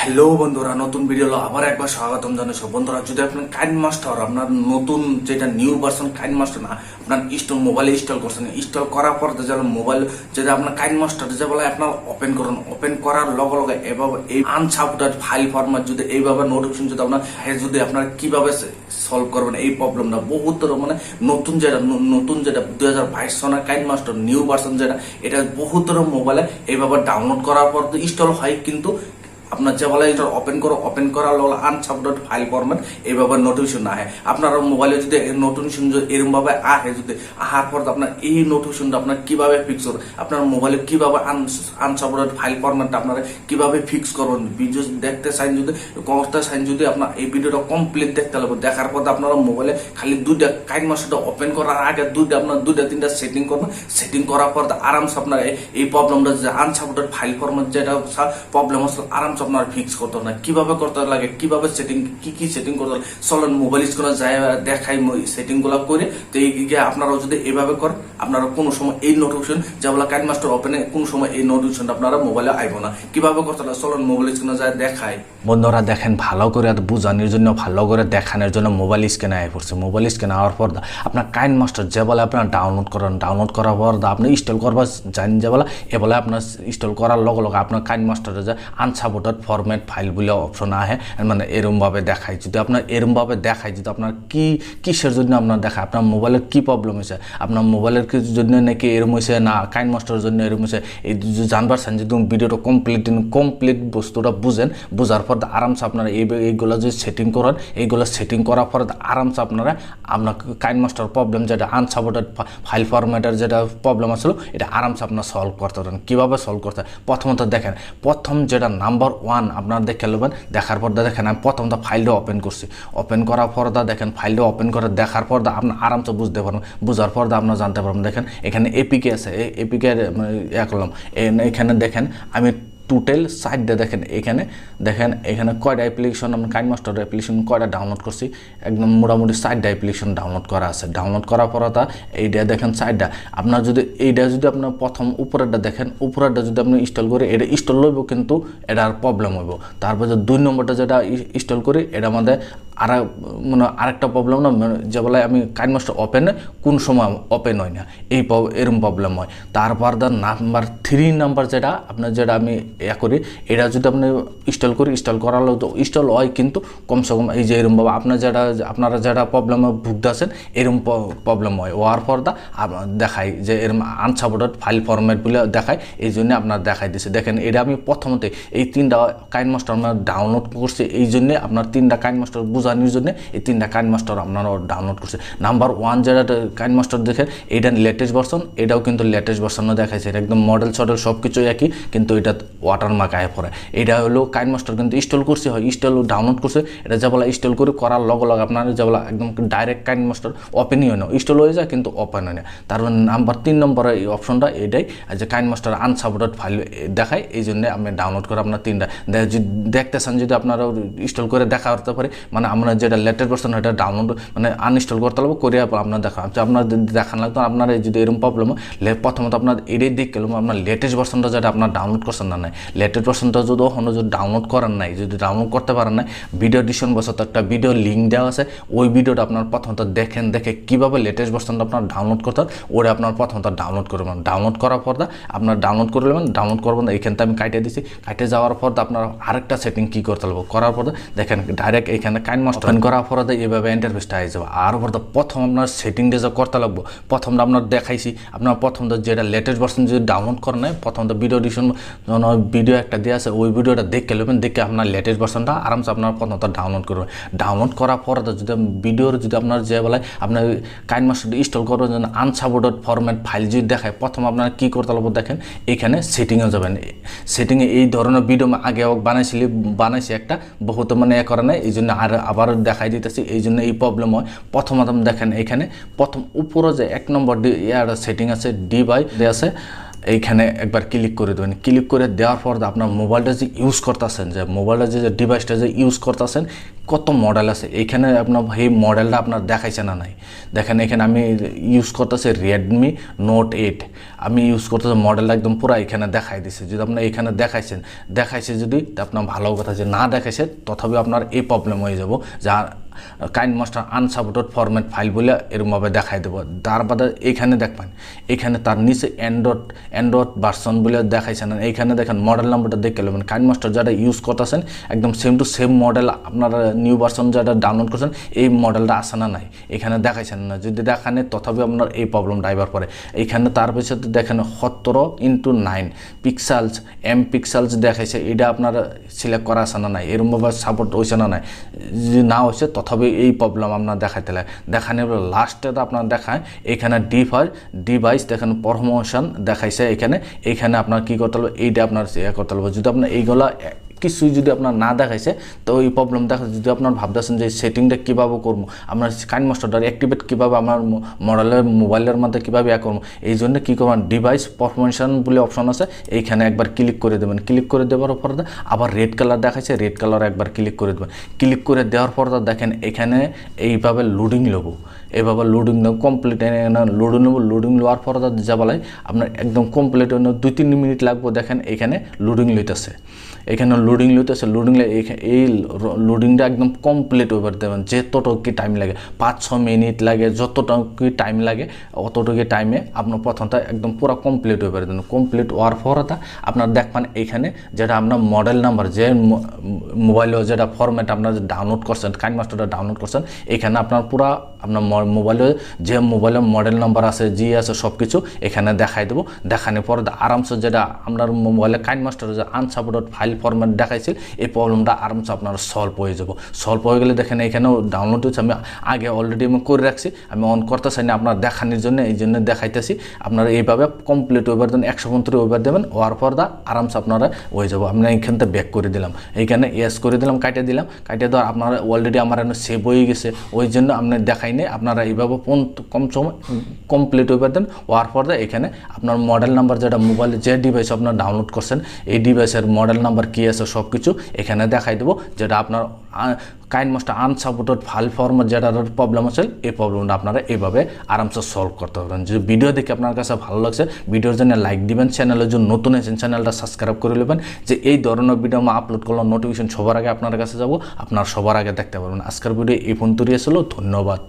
Hello বন্ধুরা, নতুন video আবার একবার স্বাগতম জানাচ্ছি। বন্ধুরা, যদি আপনার কাইনমাস্টার আপনার নতুন যেটা নিউ ভার্সন কাইনমাস্টার না আপনার মোবাইলে ইনস্টল করছেন, ইনস্টল করার পর যে মোবাইল যেটা আপনার কাইনমাস্টার যে বলে আপনার ওপেন করুন, ওপেন করার লগে লগে এভাবে এই আনসাপোর্টেড ফাইল ফরম্যাট যদি এইভাবে নোটিফিকেশন যদি যদি আপনার কিভাবে সলভ করবেন এই প্রবলেমটা বহুত মানে নতুন যেটা 2022 সনের কাইনমাস্টার নিউ ভার্সন যেটা এটা বহুত মোবাইলে এইভাবে ডাউনলোড করার পর ইনস্টল হয়, কিন্তু আপনার যে বলে এটা ওপেন করার লগে আনসাপোর্টেড ফাইল ফরম্যাট এইভাবে নোটিফিকেশন আহে আপনার মোবাইলে যদি নোটিফিকেশন এরকম ভাবে আহে, যদি আহার পর আপনার এই নোটিফিকেশনটা আপনার কিভাবে ফিক্স করবেন, আপনার মোবাইলে কিভাবে আনসাপোর্টেড ফাইল ফরম্যাটটা আপনারা কিভাবে ফিক্স করবেন, ভিডিও দেখতে চান যদি আপনার এই ভিডিওটা কমপ্লিট দেখতে লাগবে। দেখার পর আপনারা মোবাইলে খালি দুইটা কাইনমাস্টারটা ওপেন করার আগে দুইটা তিনটা সেটিং করবেন। সেটিং করার পর আরামসে আপনার এই প্রবলেমটা যে আনসাপোর্টেড ফাইল ফরম্যাট যেটা প্রবলেম হচ্ছে আরামসে আপনার ফিক্স করতে না কিভাবে করতে লাগে, কিভাবে সেটিং কি সেটিং করতে লাগে, চলেন মোবাইল স্ক্রিনে যায় দেখাই সেটিং গুলা করে। তো এই আপনারা যদি এইভাবে করেন আপনারা কোনো সময় এই নোটিফিকেশন যেগুলো কাইনমাস্টার ওপেনে কোনো সময় এই নোটিফিকেশনটা আপনারা মোবাইলে আইব না। কিভাবে করতে লাগে চলেন মোবাইল স্ক্রিনে যায় দেখাই। বন্ধুরা দেখেন, ভালো করে বুঝানোর জন্য ভালো করে দেখানোর জন্য মোবাইল স্ক্রিনে আয় পড়ছে। মোবাইল স্ক্রিনে আওয়ার পর আপনার কাইনমাস্টার যে বলে আপনার ডাউনলোড করেন, ডাউনলোড করার পর আপনি ইনস্টল করবার জানেন যে বলে এ বলে আপনার ইনস্টল করার লগে লগে আপনার কাইনমাস্টারে যে আনসাপোর্টেড ফরম্যাট ফাইল বলে অপশন আহে, মানে এরমভাবে দেখায়। যদি আপনার এরমভাবে দেখায়, যদি আপনার কিসের জন্য আপনার দেখায়, আপনার মোবাইলের কি প্রবলেম হয়েছে, আপনার মোবাইলের জন্য নাকি এরম হয়েছে না কাইনমাস্টারের জন্য এরম হয়েছে, এই জানবার চান যদি ভিডিওটা কমপ্লিট বস্তুটা বোঝার পর আরামসে আপনারা এইগুলো যদি সেটিং করেন, এইগুলো সেটিং করার পর আরামসে আপনার কাইনমাস্টার প্রবলেম যেটা আনসাপোর্টেড ফাইল ফরম্যাটের যেটা প্রবলেম আসলো এটা আরামসে আপনার সলভ করতে পারেন। কীভাবে সলভ করতে হয় প্রথমত দেখেন, প্রথম যেটা নাম্বার 1 আপনারা দেখে নেবেন। দেখার পর দেখেন আমি প্রথমটা ফাইলটা ওপেন করছি, ওপেন করার পর দেখেন ফাইলটা ওপেন করে দেখার পর আপনার আরামসে বুঝতে পারবেন। বোঝার পর আপনারা জানতে পারবেন। দেখেন এখানে এপিকে আছে, এপিকে করলাম। এখানে দেখেন আমি টোটাল সাইডটা দেখেন, এখানে কয়টা অ্যাপ্লিকেশন আমরা কাইনমাস্টার অ্যাপ্লিকেশন কয়টা ডাউনলোড করছি, একদম মোটামুটি 4টা অ্যাপ্লিকেশন ডাউনলোড করা আছে। ডাউনলোড করার পর এইটা দেখেন 4টা। আপনার যদি এইটা যদি আপনার প্রথম উপরেরটা দেখেন, উপরেরটা যদি আপনি ইনস্টল করে এটা ইনস্টল লইব, কিন্তু এটার প্রবলেম হইব। তারপর যে 2 নম্বরটা যেটা ইনস্টল করি এটা আমাদের আরেকটা প্রবলেম না, যে বলে আমি কাইনমাস্টার ওপেনে কোন সময় ওপেন হয় না, এরকম প্রবলেম হয়। তারপর নাম্বার 3 নাম্বার যেটা আপনার যেটা আমি করি, এটা যদি আপনি ইনস্টল করি, ইনস্টল করালেও তো ইনস্টল হয়, কিন্তু কমসে কম এই যে এরকমভাবে আপনারা যেটা প্রবলেমে ভুগতেছেন এরকম প্রবলেম হয়। হওয়ার পর দেখায় যে এরকম আনসাপোর্টেড ফাইল ফরম্যাট বলে দেখায়, এই জন্য আপনার দেখাই দিচ্ছে। দেখেন এটা আমি প্রথমতে এই 3টা কাইনমাস্টার আমরা ডাউনলোড করছি, এই জন্যে আপনার 3টা কাইনমাস্টার বোঝানোর জন্য এই 3টা কাইনমাস্টার আপনারা ডাউনলোড করছে। নাম্বার 1 যেটা কাইনমাস্টার দেখেন এটা লেটেস্ট ভার্সন, এটাও কিন্তু লেটেস্ট ভার্সনও দেখাইছে, এটা একদম মডেল সব কিছু একই, কিন্তু এটা ওয়াটারমার্ক আয় পড়ে। এটা হলো কাইনমাস্টার কিন্তু ইনস্টল করছে হয়, ইনস্টল ডাউনলোড করছে, এটা যা বলা ইনস্টল করে করার লগে লগে আপনার যা বলা একদম ডাইরেক্ট কাইনমাস্টার ওপেনই হয় না, ইনস্টল হয়ে যায় কিন্তু ওপেন হয় না। তারপর নাম্বার 3 নম্বরের এই অপশনটা এটাই যে কাইনমাস্টার আনসাপোর্টেড ফাইল দেখায়, এই জন্য আমি ডাউনলোড করে আপনার 3টা দেখতে চান, যদি আপনারা ইনস্টল করে দেখা করতে পারে, মানে আমরা যেটা লেটেস্ট ভার্সন এটা ডাউনলোড আনইনস্টল করতে লাগবে, করে আপনার দেখা আপনার দেখান লাগতো। আপনার যদি এরকম প্রবলেম হয় প্রথমত আপনার এটাই দিক গেলাম, আপনার লেটেস্ট ভার্সনটা যেটা আপনার ডাউনলোড করছেন না নাই, লেটেস্ট ভার্সনটা যদি ডাউনলোড করেন নাই, যদি ডাউনলোড করতে পারেন নাই, ভিডিও ডিসক্রিপশন বক্সে একটা ভিডিও লিঙ্ক দেওয়া আছে, ওই ভিডিওটা আপনার প্রথমত দেখে কীভাবে লেটেস্ট ভার্সনটা আপনার ডাউনলোড করতে হয়, ওটা আপনার প্রথমত ডাউনলোড করবেন। ডাউনলোড করার পর আপনার ডাউনলোড করে নেবেন। ডাউনলোড করবেন এইখানটা আমি কাটে দিছি, কাটে যাওয়ার পর আপনার আরেকটা সেটিং কী করতে লাগবে, করার পর দেখেন ডাইরেক্ট এইখানে কাইনমাস্টার ওপেন করার পর এইভাবে ইন্টারফেসটা হয়ে যাবে। আর পর প্রথম আপনার সেটিংটা যা করতে লাগবো, প্রথমটা আপনার দেখাইছি, আপনার প্রথমটা যেটা লেটেস্ট ভার্সন যদি ডাউনলোড করেন নাই, প্রথমটা ভিডিও ডিসক্রিপশন ভিডিও একটা দিয়ে আছে, ওই ভিডিওটা দেখে নেবেন, দেখে আপনার লেটেস্ট ভার্সনটা আরামসে আপনার প্রথমটা ডাউনলোড করবেন। ডাউনলোড করার পর যদি ভিডিওর যদি আপনার যে বলে আপনার কাইনমাস্টার ইনস্টল করার জন্য আনসাপোর্টেড ফরম্যাট ফাইল যদি দেখায়, প্রথম আপনার কী করতে লাগবে দেখেন, এখানে সেটিংয়ে যাবেন। সেটিংয়ে এই ধরনের ভিডিও আগে বানাইছি একটা বহুত করে নাই, এই জন্য আবার দেখাই দিতেছি, এই জন্য এই প্রবলেম হয়। প্রথমত দেখেন এখানে প্রথম উপরে যে 1 নম্বর সেটিং আছে, ডি বাই আছে, এইখানে একবার ক্লিক করে দেবেন। ক্লিক করে দেওয়ার পর আপনার মোবাইলটা যে ইউজ করতেছেন, যে মোবাইলটা যে ডিভাইসটা যে ইউজ করতেছেন, কত মডেল আছে এইখানে আপনার এই মডেলটা আপনার দেখাইছে না নাই। দেখেন এখানে আমি ইউজ করতেছি রেডমি নোট 8, আমি ইউজ করতেছি মডেলটা একদম পুরো এখানে দেখাই দিছে। যদি আপনার এখানে দেখাইছে যদি আপনার ভালো কথা, যে না দেখাইছে তথাপি আপনার এই প্রবলেম হয়ে যাব, যা কাইনমাস্টার আনসাপোর্টেড ফরম্যাট ফাইল বলে এরকমভাবে দেখাই দেবো। তার বাদে এইখানে দেখবেন, এখানে তার নিচে অ্যান্ড্রয়েড ভার্সন বলে দেখাইছে না। এইখানে দেখেন মডেল নাম্বারটা দেখে নেবেন, কাইনমাস্টার যেটা ইউজ করতেছেন একদম সেম টু সেম মডেল আপনারা নিউ ভার্সন যেটা ডাউনলোড করছেন এই মডেলটা আসে না নাই, এখানে দেখাইছেন না। যদি দেখানে তথাপি আপনার এই প্রবলেম ড্রাইভার পরে। এইখানে তার পিছনে দেখেন 17x9 পিক্সেলস পিক্সেলস দেখাইছে, এটা আপনার সিলেক্ট করা আসে না নাই, এরকমভাবে সাপোর্ট হয়েছে না নাই। যদি না হয়েছে তথাপি এই প্রবলেম আপনার দেখাইতে লাগে। দেখানোর লাস্টে আপনার দেখায় এখানে ডিভাইস দেখেন প্রমোশন দেখাইছে, এখানে আপনার কী করতে হবে, এইটা আপনার করতে হবে। যদি আপনার এইগুলা কিছুই যদি আপনার না দেখাইছে তো এই প্রবলেম দেখা। যদি আপনার ভাবতেছেন যে সেটিংটা কীভাবে করবো, আপনার কাইনমাস্টারটা অ্যাক্টিভেট কীভাবে আমার মোবাইলের মধ্যে কীভাবে করবো, এই জন্য কী করবেন, ডিভাইস পারফরমেশন বলে অপশন আছে, এইখানে একবার ক্লিক করে দেবেন। ক্লিক করে দেওয়ার পর আবার রেড কালার দেখাইছে, রেড কালার একবার ক্লিক করে দেবেন। ক্লিক করে দেওয়ার পর দেখেন এখানে এইভাবে লোডিং নেবো, এইভাবে লোডিং নেব কমপ্লিট লোডিং নেওয়ার পর যা বলাই আপনার একদম কমপ্লিট 2-3 মিনিট লাগবে। দেখেন এখানে লোডিং লইতেছে, লোডিং এই লোডিংটা একদম কমপ্লিট ওভার দেবেন। যতটুকু টাইম লাগে 5-6 মিনিট লাগে, যতটুকু টাইম লাগে অতটুকু টাইমে আপনার প্রথমটা একদম পুরো কমপ্লিট ওভার দেবেন। কমপ্লিট হওয়ার পরটা আপনার দেখবেন এখানে যেটা আপনার মডেল নাম্বার, যে মোবাইলে যেটা ফরম্যাট আপনার ডাউনলোড করছেন, কাইনমাস্টারটা ডাউনলোড করছেন, এখানে আপনার পুরো আপনার মোবাইলে যে মোবাইলের মডেল নাম্বার আছে, জি আছে, সব কিছু এখানে দেখাই দেবো। দেখানোর পর আরামসে যেটা আপনার মোবাইলে কাইনমাস্টার যে আনসাপোর্টেড ফাইল ফরম্যাট দেখাইছিল এই প্রবলেমটা আরামসে আপনার সলভ হয়ে যাব। সলভ হয়ে গেলে দেখেন এখানেও ডাউনলোড হচ্ছে, আমি আগে অলরেডি আমি করে রাখছি, আমি অন করতে চাই না আপনার দেখানোর জন্য, এই জন্য দেখাইতেছি। আপনারা এইভাবে কমপ্লিট ওভার দেন, 135 ওভার দেবেন, হওয়ার পর আরামসে আপনারা হয়ে যাবো। আমি এইখান থেকে ব্যাক করে দিলাম, এইখানে ইয়েস করে দিলাম, কাটিয়ে দেওয়ার আপনারা অলরেডি আমার সেভ হয়ে গেছে, ওই জন্য আপনি দেখাই নেই। আপনারা এইভাবে কম সময় কমপ্লিট ওভার দেন, হওয়ার পর এখানে আপনার মডেল নাম্বার যেটা মোবাইলে যে ডিভাইস আপনার ডাউনলোড করছেন এই ডিভাইসের মডেল নাম্বার কী আছে সব কিছু এখানে দেখাই দেবো। যেটা আপনার কাইনমাস্টার আনসাপোর্টেড ফাইল ফরম্যাট যেটার প্রবলেম আছে এই প্রবলেমটা আপনারা এইভাবে আরামসে সলভ করতে পারবেন। যদি ভিডিও দেখে আপনার কাছে ভালো লাগছে, ভিডিওর জন্য লাইক দিবেন, চ্যানেলের জন্য নতুন আছেন চ্যানেলটা সাবস্ক্রাইব করে নেবেন, যে এই ধরনের ভিডিও আমি আপলোড করলাম নোটিফিকেশন সবার আগে আপনার কাছে যাব, আপনার সবার আগে দেখতে পারবেন। আজকের ভিডিও এই পর্যন্ত ছিল, ধন্যবাদ।